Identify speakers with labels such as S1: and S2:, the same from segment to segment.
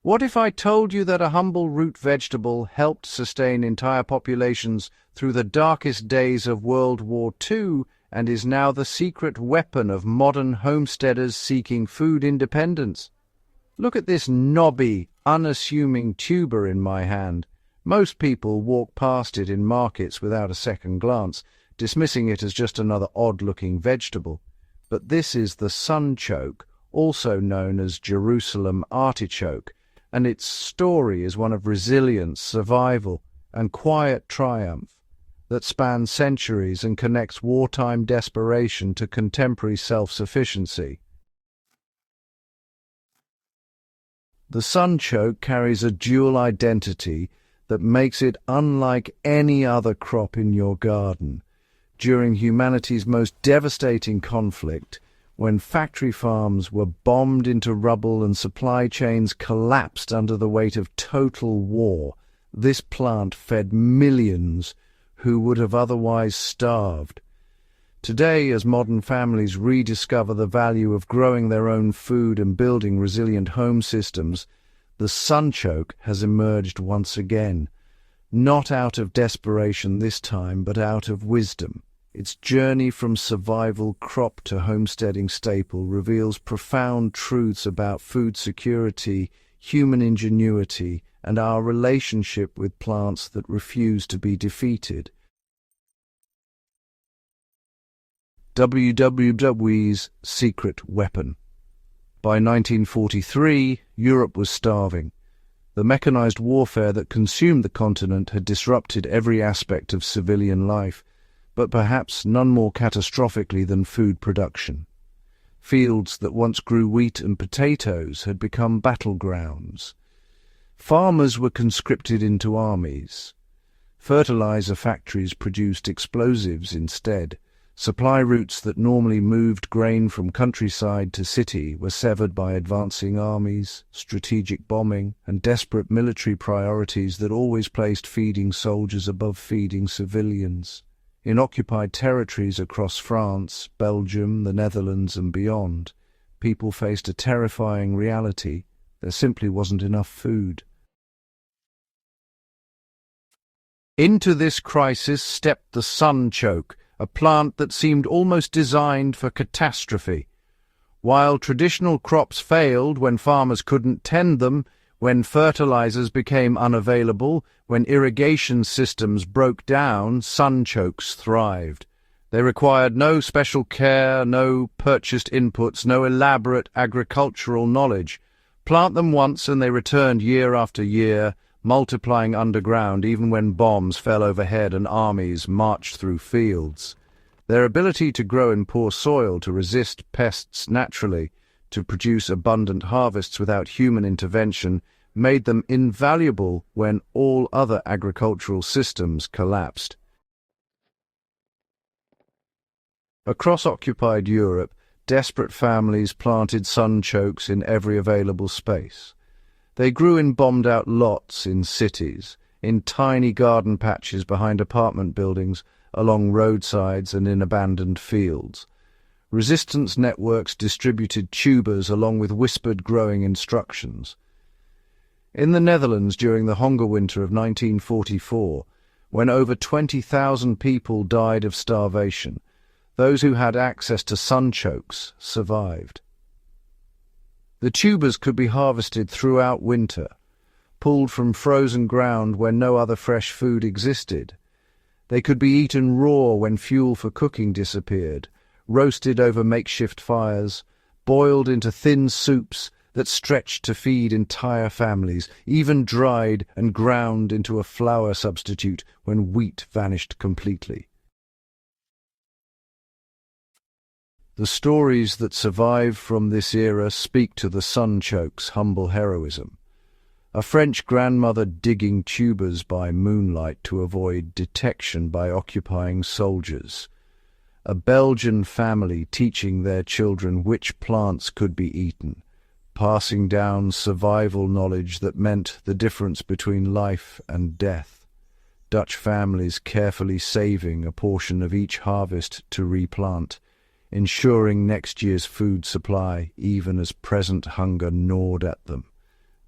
S1: What if I told you that a humble root vegetable helped sustain entire populations through the darkest days of World War II and is now the secret weapon of modern homesteaders seeking food independence? Look at this knobby, unassuming tuber in my hand. Most people walk past it in markets without a second glance, dismissing it as just another odd-looking vegetable. But this is the sunchoke, also known as Jerusalem artichoke, and its story is one of resilience, survival, and quiet triumph that spans centuries and connects wartime desperation to contemporary self-sufficiency. The sunchoke carries a dual identity that makes it unlike any other crop in your garden. During humanity's most devastating conflict, when factory farms were bombed into rubble and supply chains collapsed under the weight of total war, this plant fed millions who would have otherwise starved. Today, as modern families rediscover the value of growing their own food and building resilient home systems, the sunchoke has emerged once again, not out of desperation this time, but out of wisdom. Its journey from survival crop to homesteading staple reveals profound truths about food security, human ingenuity, and our relationship with plants that refuse to be defeated. WWII's secret weapon. By 1943, Europe was starving. The mechanized warfare that consumed the continent had disrupted every aspect of civilian life, but perhaps none more catastrophically than food production. Fields that once grew wheat and potatoes had become battlegrounds. Farmers were conscripted into armies. Fertilizer factories produced explosives instead. Supply routes that normally moved grain from countryside to city were severed by advancing armies, strategic bombing, and desperate military priorities that always placed feeding soldiers above feeding civilians. In occupied territories across France, Belgium, the Netherlands, and beyond, people faced a terrifying reality: there simply wasn't enough food. Into this crisis stepped the sunchoke, a plant that seemed almost designed for catastrophe. While traditional crops failed when farmers couldn't tend them, when fertilizers became unavailable, when irrigation systems broke down, sunchokes thrived. They required no special care, no purchased inputs, no elaborate agricultural knowledge. Plant them once and they returned year after year, multiplying underground even when bombs fell overhead and armies marched through fields. Their ability to grow in poor soil, to resist pests naturally, to produce abundant harvests without human intervention, made them invaluable when all other agricultural systems collapsed. Across occupied Europe, desperate families planted sunchokes in every available space. They grew in bombed-out lots in cities, in tiny garden patches behind apartment buildings, along roadsides and in abandoned fields. Resistance networks distributed tubers along with whispered growing instructions. In the Netherlands during the Hongerwinter of 1944, when over 20,000 people died of starvation, those who had access to sunchokes survived. The tubers could be harvested throughout winter, pulled from frozen ground where no other fresh food existed. They could be eaten raw when fuel for cooking disappeared, roasted over makeshift fires, boiled into thin soups that stretched to feed entire families, even dried and ground into a flour substitute when wheat vanished completely. The stories that survive from this era speak to the sunchoke's humble heroism. A French grandmother digging tubers by moonlight to avoid detection by occupying soldiers. A Belgian family teaching their children which plants could be eaten, passing down survival knowledge that meant the difference between life and death. Dutch families carefully saving a portion of each harvest to replant, ensuring next year's food supply even as present hunger gnawed at them.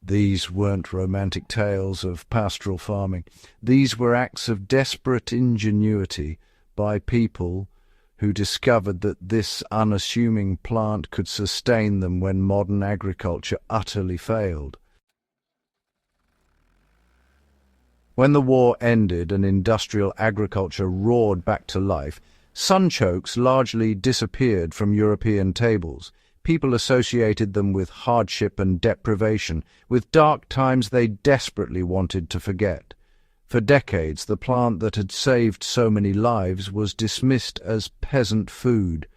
S1: These weren't romantic tales of pastoral farming. These were acts of desperate ingenuity by people who discovered that this unassuming plant could sustain them when modern agriculture utterly failed. When the war ended and industrial agriculture roared back to life, sunchokes largely disappeared from European tables. People associated them with hardship and deprivation, with dark times they desperately wanted to forget. For decades, the plant that had saved so many lives was dismissed as peasant food,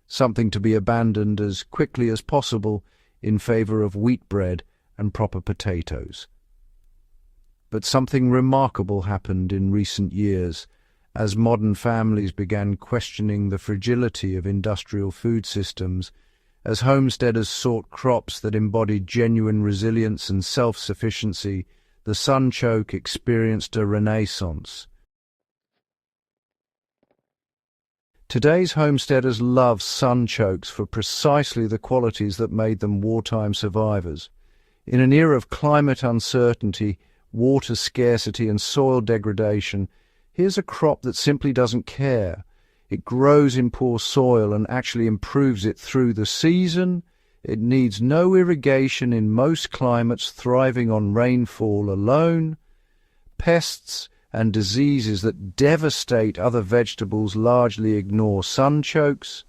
S1: something to be abandoned as quickly as possible in favor of wheat bread and proper potatoes. But something remarkable happened in recent years as modern families began questioning the fragility of industrial food systems, as homesteaders sought crops that embodied genuine resilience and self-sufficiency. The sunchoke experienced a renaissance. Today's homesteaders love sunchokes for precisely the qualities that made them wartime survivors. In an era of climate uncertainty, water scarcity and soil degradation, here's a crop that simply doesn't care. It grows in poor soil and actually improves it through the season. It needs no irrigation in most climates, thriving on rainfall alone. Pests and diseases that devastate other vegetables largely ignore sunchokes.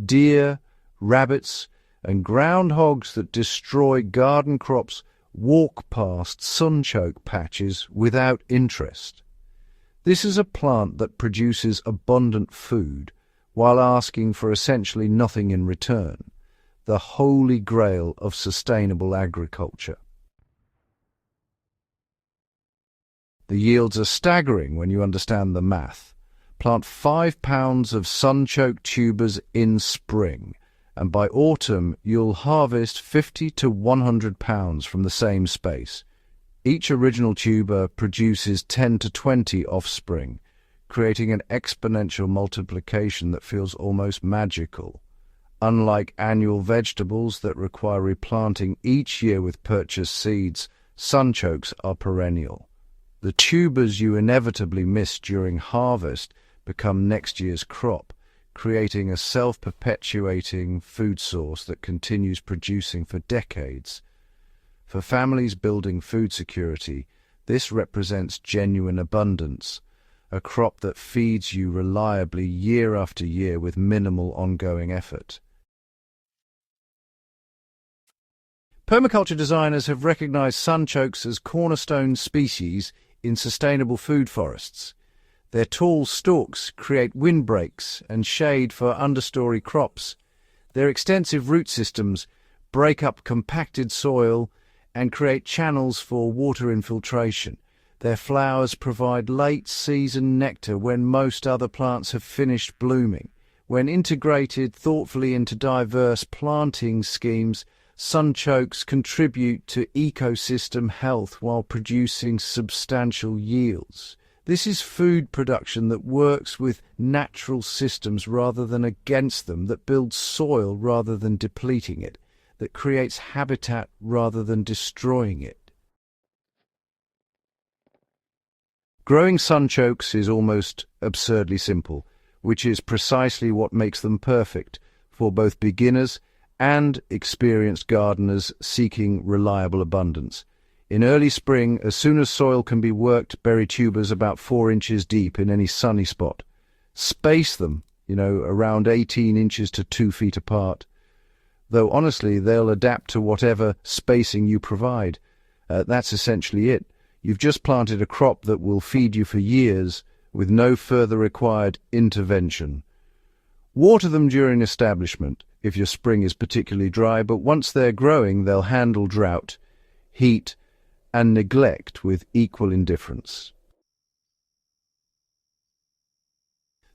S1: Deer, rabbits, and groundhogs that destroy garden crops walk past sunchoke patches without interest. This is a plant that produces abundant food while asking for essentially nothing in return, the holy grail of sustainable agriculture. The yields are staggering when you understand the math. Plant 5 pounds of sunchoke tubers in spring, and by autumn you'll harvest 50 to 100 pounds from the same space. Each original tuber produces 10 to 20 offspring, creating an exponential multiplication that feels almost magical. Unlike annual vegetables that require replanting each year with purchased seeds, sunchokes are perennial. The tubers you inevitably miss during harvest become next year's crop, creating a self-perpetuating food source that continues producing for decades. For families building food security, this represents genuine abundance, a crop that feeds you reliably year after year with minimal ongoing effort. Permaculture designers have recognized sunchokes as cornerstone species in sustainable food forests. Their tall stalks create windbreaks and shade for understory crops. Their extensive root systems break up compacted soil and create channels for water infiltration. Their flowers provide late-season nectar when most other plants have finished blooming. When integrated thoughtfully into diverse planting schemes, sunchokes contribute to ecosystem health while producing substantial yields. This is food production that works with natural systems rather than against them, that builds soil rather than depleting it, that creates habitat rather than destroying it. Growing sunchokes is almost absurdly simple, which is precisely what makes them perfect for both beginners and experienced gardeners seeking reliable abundance. In early spring, as soon as soil can be worked, bury tubers about 4 inches deep in any sunny spot. Space them, around 18 inches to 2 feet apart. Though honestly, they'll adapt to whatever spacing you provide. That's essentially it. You've just planted a crop that will feed you for years with no further required intervention. Water them during establishment if your spring is particularly dry, but once they're growing, they'll handle drought, heat, and neglect with equal indifference.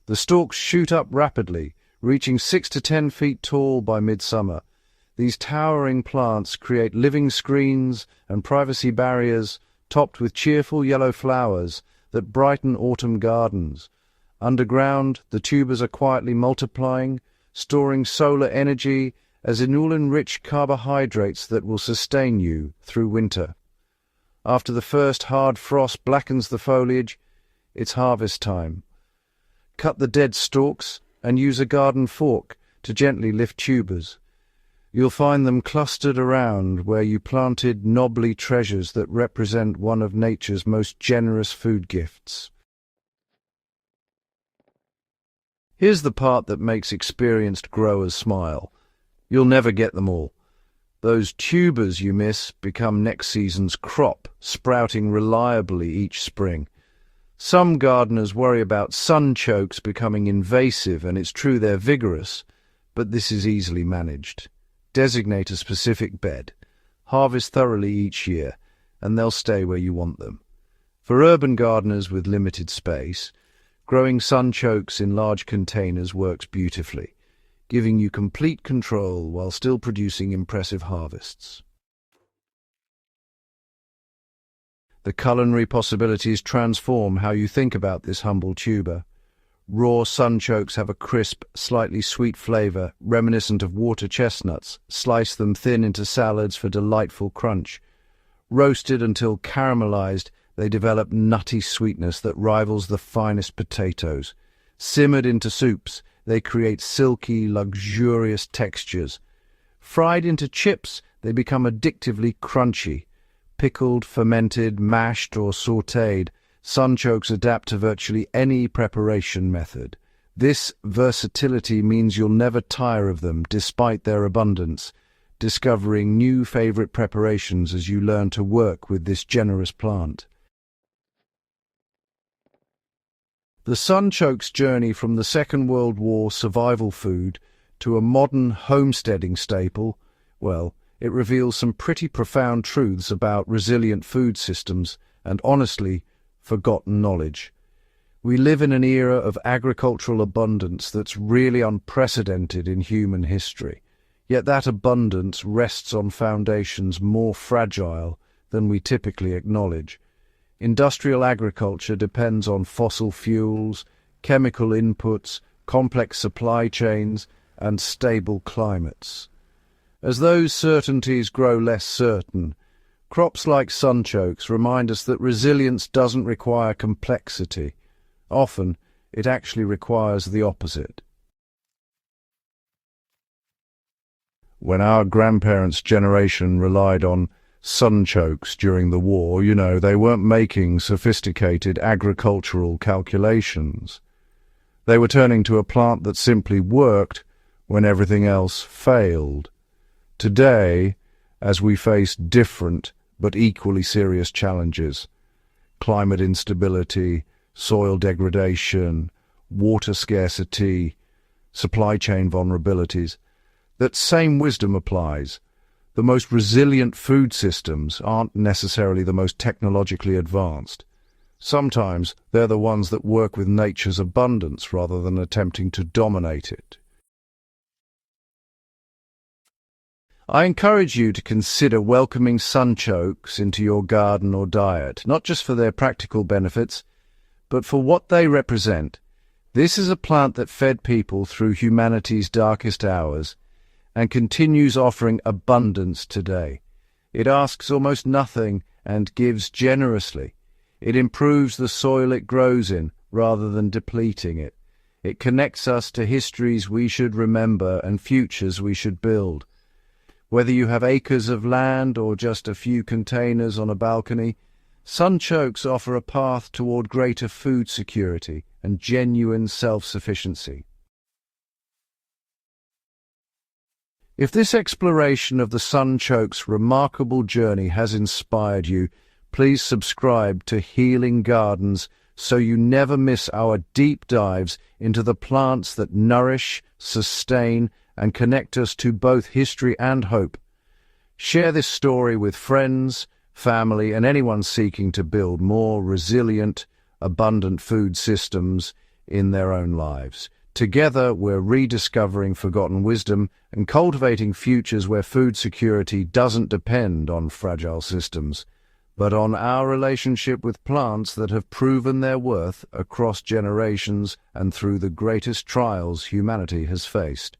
S1: The stalks shoot up rapidly, reaching 6 to 10 feet tall by midsummer. These towering plants create living screens and privacy barriers topped with cheerful yellow flowers that brighten autumn gardens. Underground, the tubers are quietly multiplying, storing solar energy as inulin-rich carbohydrates that will sustain you through winter. After the first hard frost blackens the foliage, it's harvest time. Cut the dead stalks and use a garden fork to gently lift tubers. You'll find them clustered around where you planted knobbly treasures that represent one of nature's most generous food gifts. Here's the part that makes experienced growers smile. You'll never get them all. Those tubers you miss become next season's crop, sprouting reliably each spring. Some gardeners worry about sunchokes becoming invasive, and it's true they're vigorous, but this is easily managed. Designate a specific bed. Harvest thoroughly each year, and they'll stay where you want them. For urban gardeners with limited space, growing sunchokes in large containers works beautifully, giving you complete control while still producing impressive harvests. The culinary possibilities transform how you think about this humble tuber. Raw sunchokes have a crisp, slightly sweet flavor, reminiscent of water chestnuts. Slice them thin into salads for delightful crunch. Roasted until caramelized, they develop nutty sweetness that rivals the finest potatoes. Simmered into soups, they create silky, luxurious textures. Fried into chips, they become addictively crunchy. Pickled, fermented, mashed, or sautéed, sunchokes adapt to virtually any preparation method. This versatility means you'll never tire of them, despite their abundance, discovering new favorite preparations as you learn to work with this generous plant. The sunchoke's journey from the Second World War survival food to a modern homesteading staple, well, it reveals some pretty profound truths about resilient food systems and, honestly, forgotten knowledge. We live in an era of agricultural abundance that's really unprecedented in human history, yet that abundance rests on foundations more fragile than we typically acknowledge. Industrial agriculture depends on fossil fuels, chemical inputs, complex supply chains, and stable climates. As those certainties grow less certain, crops like sunchokes remind us that resilience doesn't require complexity. Often, it actually requires the opposite. When our grandparents' generation relied on sunchokes during the war, they weren't making sophisticated agricultural calculations. They were turning to a plant that simply worked when everything else failed. Today, as we face different but equally serious challenges, climate instability, soil degradation, water scarcity, supply chain vulnerabilities, that same wisdom applies. The most resilient food systems aren't necessarily the most technologically advanced. Sometimes they're the ones that work with nature's abundance rather than attempting to dominate it. I encourage you to consider welcoming sunchokes into your garden or diet, not just for their practical benefits, but for what they represent. This is a plant that fed people through humanity's darkest hours and continues offering abundance today. It asks almost nothing and gives generously. It improves the soil it grows in rather than depleting it. It connects us to histories we should remember and futures we should build. Whether you have acres of land or just a few containers on a balcony, sunchokes offer a path toward greater food security and genuine self-sufficiency. If this exploration of the sunchoke's remarkable journey has inspired you, please subscribe to Healing Gardens so you never miss our deep dives into the plants that nourish, sustain, and connect us to both history and hope. Share this story with friends, family, and anyone seeking to build more resilient, abundant food systems in their own lives. Together, we're rediscovering forgotten wisdom and cultivating futures where food security doesn't depend on fragile systems, but on our relationship with plants that have proven their worth across generations and through the greatest trials humanity has faced.